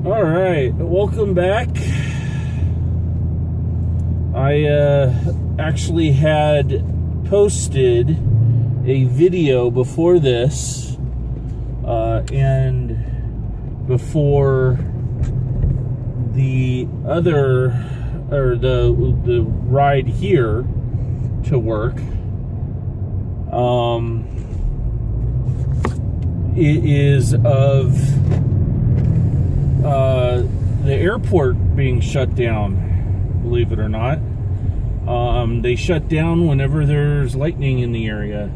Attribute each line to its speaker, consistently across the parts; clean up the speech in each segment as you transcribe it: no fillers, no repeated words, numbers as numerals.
Speaker 1: All right, welcome back. I actually had posted a video before this and before the other, or the ride here to work. It is of the airport being shut down, believe it or not. They shut down whenever there's lightning in the area.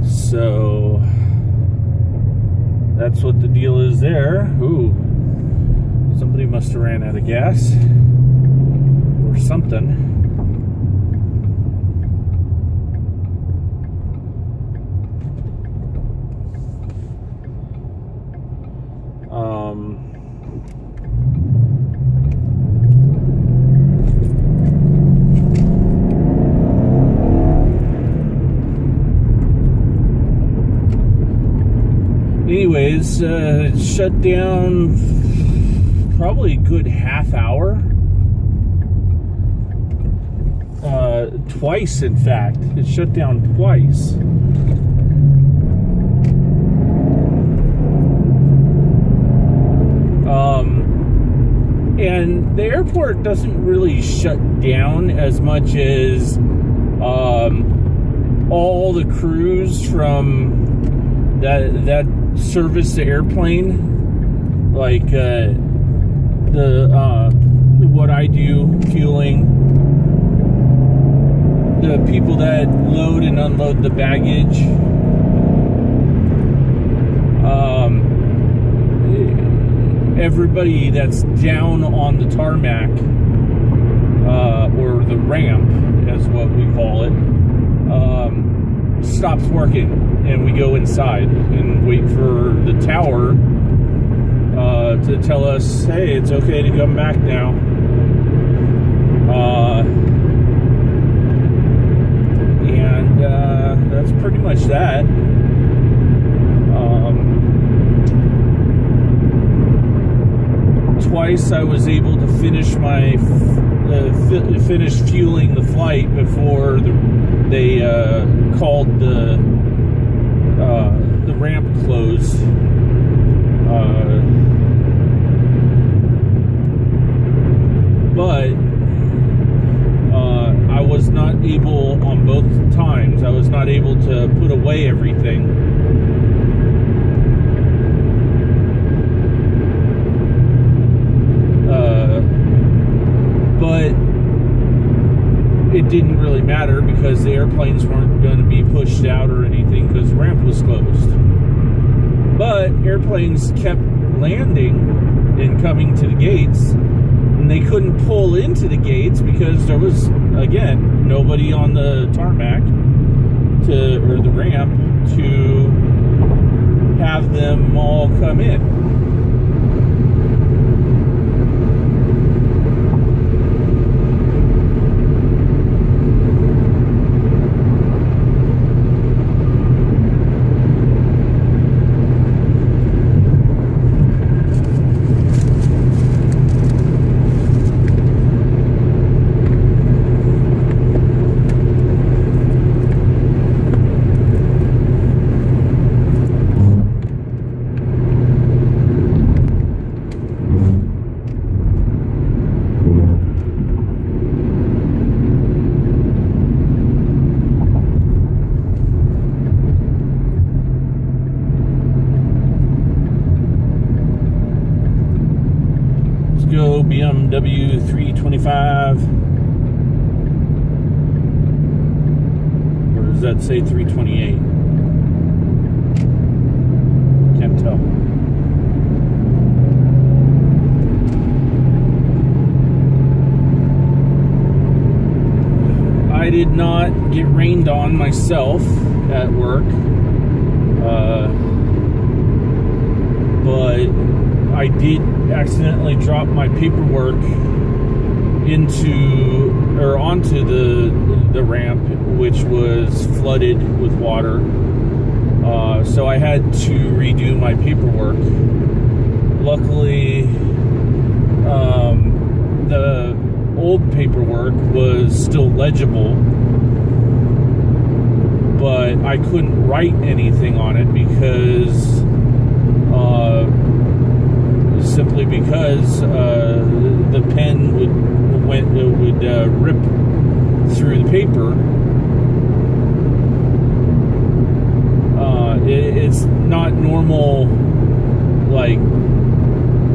Speaker 1: So that's what the deal is there. Ooh, somebody must have ran out of gas or something. Anyways, shut down probably a good half hour. Twice, in fact. It shut down twice. And the airport doesn't really shut down as much as all the crews from that service the airplane, like what I do, fueling, the people that load and unload the baggage, everybody that's down on the tarmac, or the ramp, as what we call it, stops working, and we go inside and wait for the tower to tell us, hey, it's okay to come back now. And that's pretty much that. Twice I was able to finish my finish fueling the flight before they called the ramp closed. But I was not able, on both times, I was not able to put away everything. But it didn't really matter because the airplanes weren't going to be pushed out or anything because the ramp was closed. But airplanes kept landing and coming to the gates, and they couldn't pull into the gates because there was, again, nobody on the tarmac or the ramp to have them all come in. Go BMW 325, or does that say 328? Can't tell. I did not get rained on myself at work, but I did accidentally drop my paperwork onto the ramp, which was flooded with water. So I had to redo my paperwork. Luckily, the old paperwork was still legible, but I couldn't write anything on it because simply because the pen would rip through the paper. It's not normal,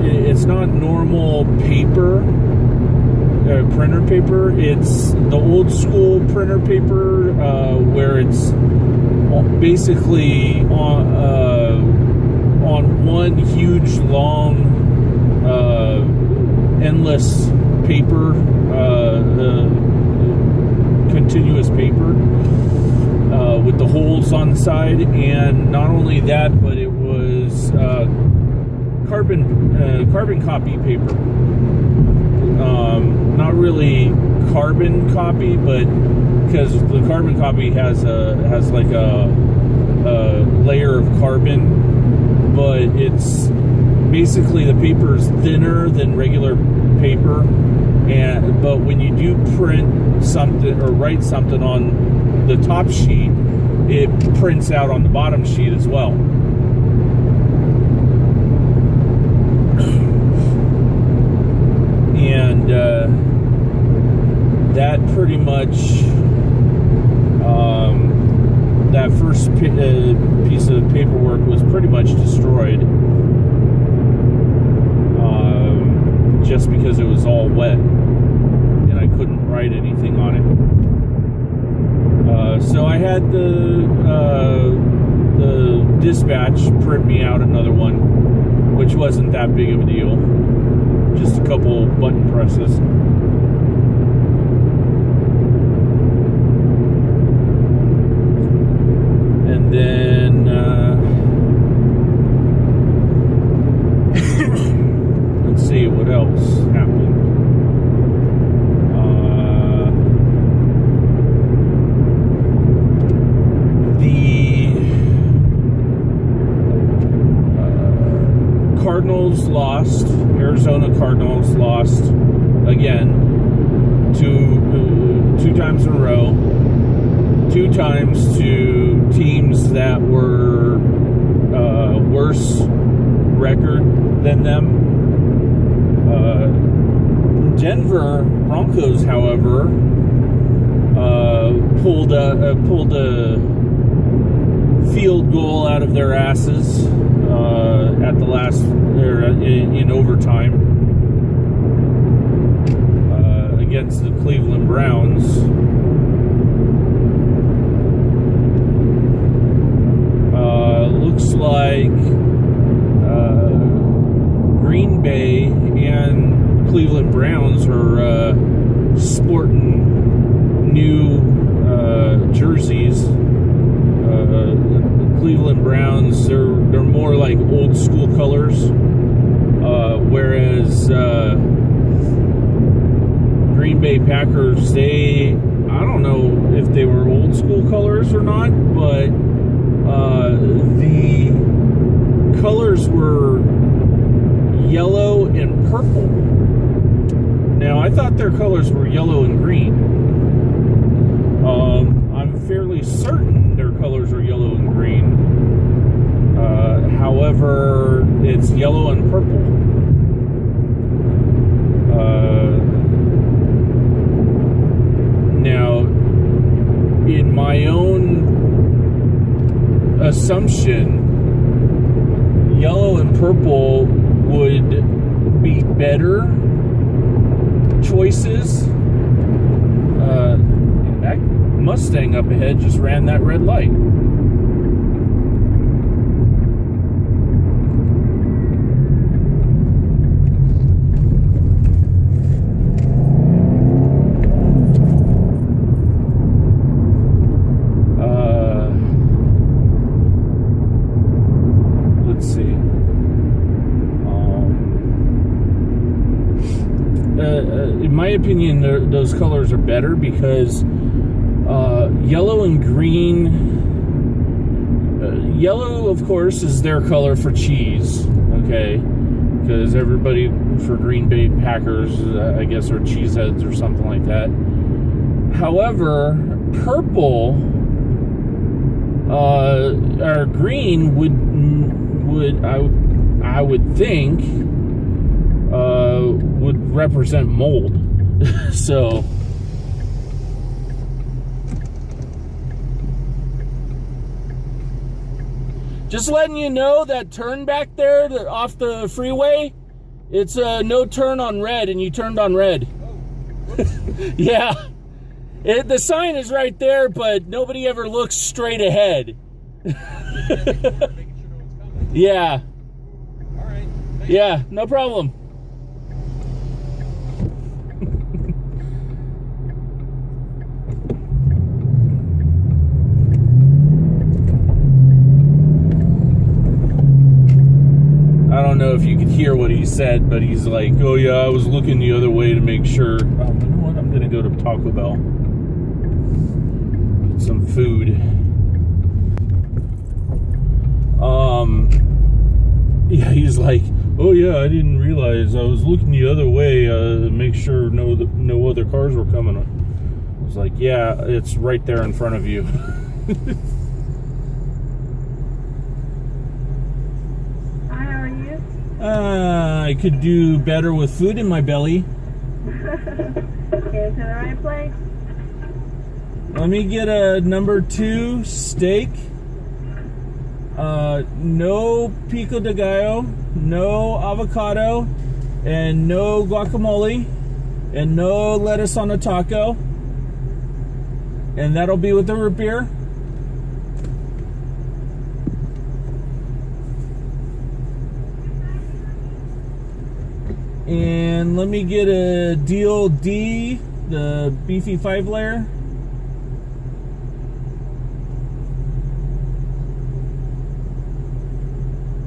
Speaker 1: it's not normal paper, printer paper. It's the old school printer paper, where it's basically on one huge long endless paper, continuous paper, with the holes on the side. And not only that, but it was carbon copy paper. Not really carbon copy, but because the carbon copy has like a layer of carbon, but it's basically, the paper is thinner than regular paper. But when you do print something or write something on the top sheet, it prints out on the bottom sheet as well. And that pretty much, that first piece of paperwork was pretty much destroyed, just because it was all wet and I couldn't write anything on it. So I had the dispatch print me out another one, which wasn't that big of a deal. Just a couple button presses. And then let's see what else happened. Arizona Cardinals lost again, two times in a row. Two times to teams that were worse record than them. Denver Broncos, however, pulled a field goal out of their asses at the last, in overtime, against the Cleveland Browns. Looks like Green Bay and Cleveland Browns are sporting new jerseys. Cleveland Browns, they're more like old school colors, whereas Green Bay Packers, I don't know if they were old school colors or not, but the colors were yellow and purple. Now, I thought their colors were yellow and green. I'm fairly certain their colors are yellow and green. However, it's yellow and purple. Now, in my own assumption, yellow and purple would be better choices. And that Mustang up ahead just ran that red light. in my opinion, those colors are better because yellow and green. Yellow, of course, is their color for cheese. Okay, because everybody for Green Bay Packers, I guess, are cheeseheads or something like that. However, purple or green would I would think would represent mold. So just letting you know that turn back there off the freeway, it's a no turn on red, and you turned on red. Oh. Yeah. The sign is right there, but nobody ever looks straight ahead. Yeah.
Speaker 2: All right.
Speaker 1: Yeah, no problem. I don't know if you could hear what he said, but he's like, oh yeah, I was looking the other way to make sure. Oh, you know what? I'm going to go to Taco Bell. Get some food. Yeah, he's like, oh yeah, I didn't realize. I was looking the other way to make sure no other cars were coming. I was like, yeah, it's right there in front of you. I could do better with food in my belly.
Speaker 3: Came to the right place.
Speaker 1: Let me get a number 2 steak. No pico de gallo, no avocado, and no guacamole, and no lettuce on a taco. And that'll be with the root beer. And let me get a deal D, the beefy 5-layer.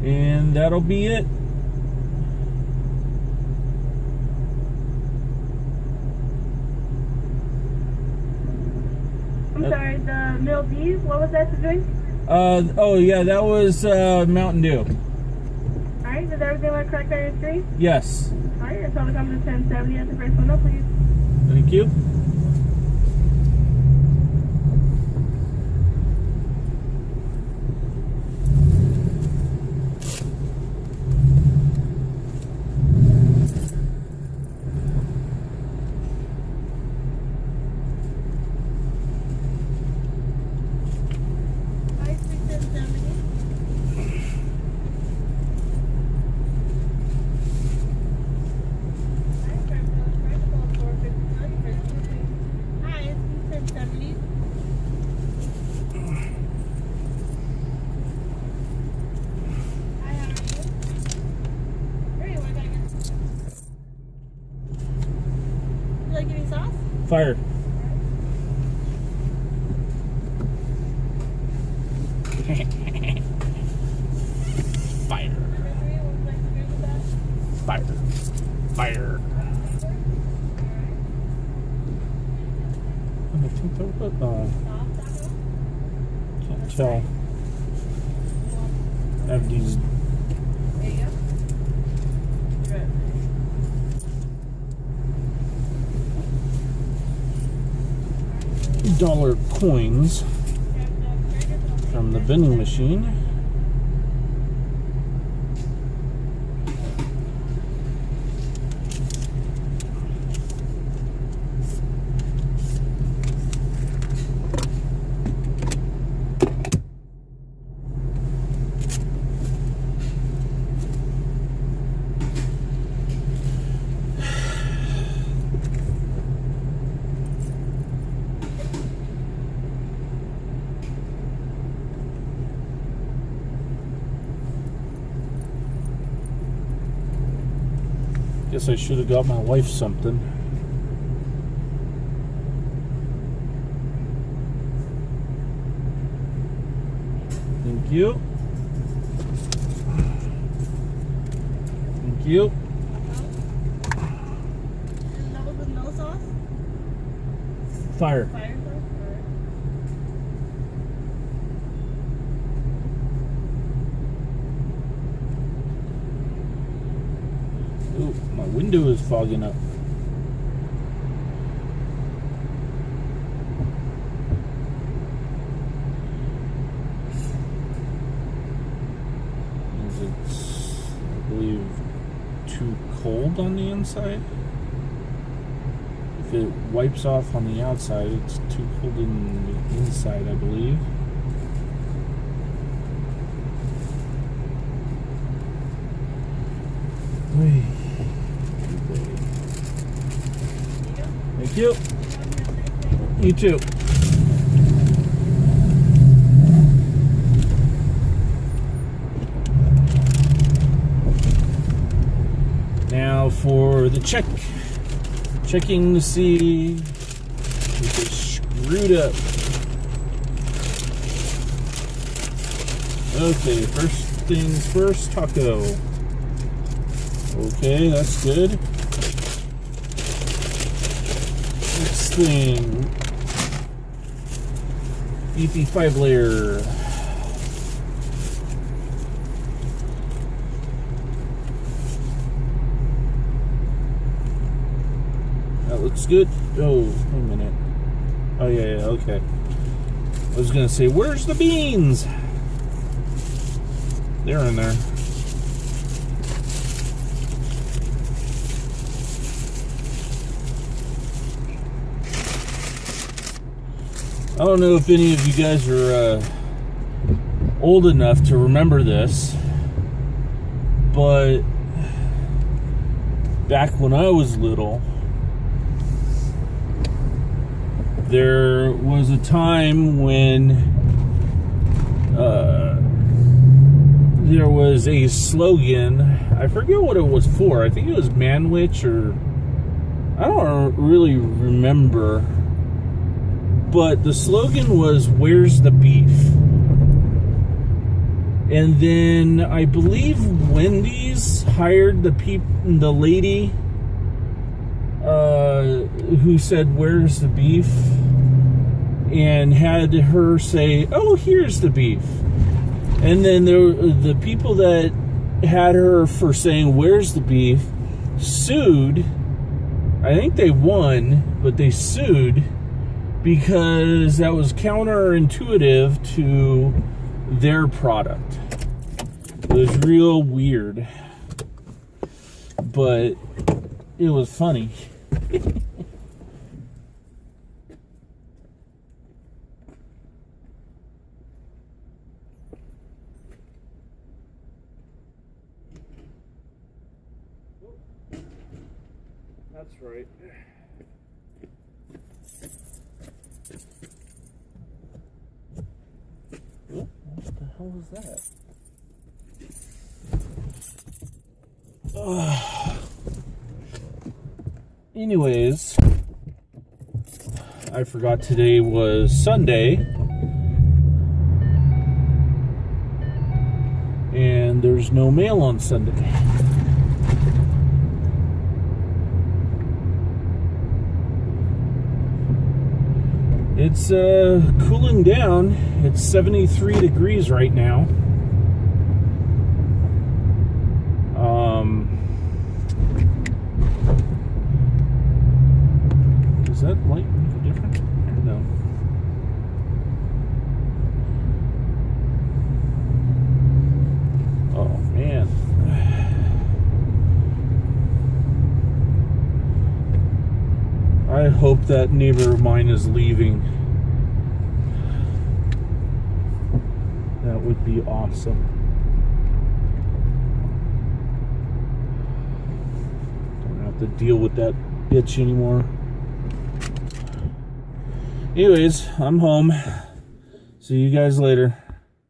Speaker 1: And that'll be it.
Speaker 3: I'm sorry, the meal D, what was that to drink?
Speaker 1: Oh yeah, that was Mountain Dew.
Speaker 3: Alright, does everything look correct on your screen?
Speaker 1: Yes.
Speaker 3: Alright, your total comes to 1070 at the first window, please.
Speaker 1: Thank you. Fire. Fire. Fire. Fire. I think that can't tell. I have these.
Speaker 3: There you go.
Speaker 1: Dollar coins from the vending machine. Guess I should have got my wife something. Thank you. Thank you. Fire.
Speaker 3: Fire.
Speaker 1: Ooh, my window is fogging up. Is it, I believe, too cold on the inside? If it wipes off on the outside, it's too cold in the inside, I believe. Whee. Thank you. You too. Now for the check. Checking to see if it's screwed up. Okay, first things first, taco. Okay, that's good. Next thing, beefy 5-layer. That looks good. Oh, wait a minute. Oh yeah, okay. I was gonna say, where's the beans? They're in there. I don't know if any of you guys are old enough to remember this, but back when I was little, there was a time when there was a slogan. I forget what it was for. I think it was Manwich, or I don't really remember. But the slogan was, "Where's the beef?" And then I believe Wendy's hired the lady who said, "Where's the beef?" and had her say, "Oh, here's the beef." And then the people that had her for saying, "Where's the beef?" sued. I think they won, but they sued because that was counterintuitive to their product. It was real weird, but it was funny. That's right. What the hell was that? Anyways, I forgot today was Sunday, and there's no mail on Sunday. It's cooling down. It's 73 degrees right now. Does that light make a difference? No. Oh man. I hope that neighbor of mine is leaving. That would be awesome. Don't have to deal with that bitch anymore. Anyways, I'm home. See you guys later.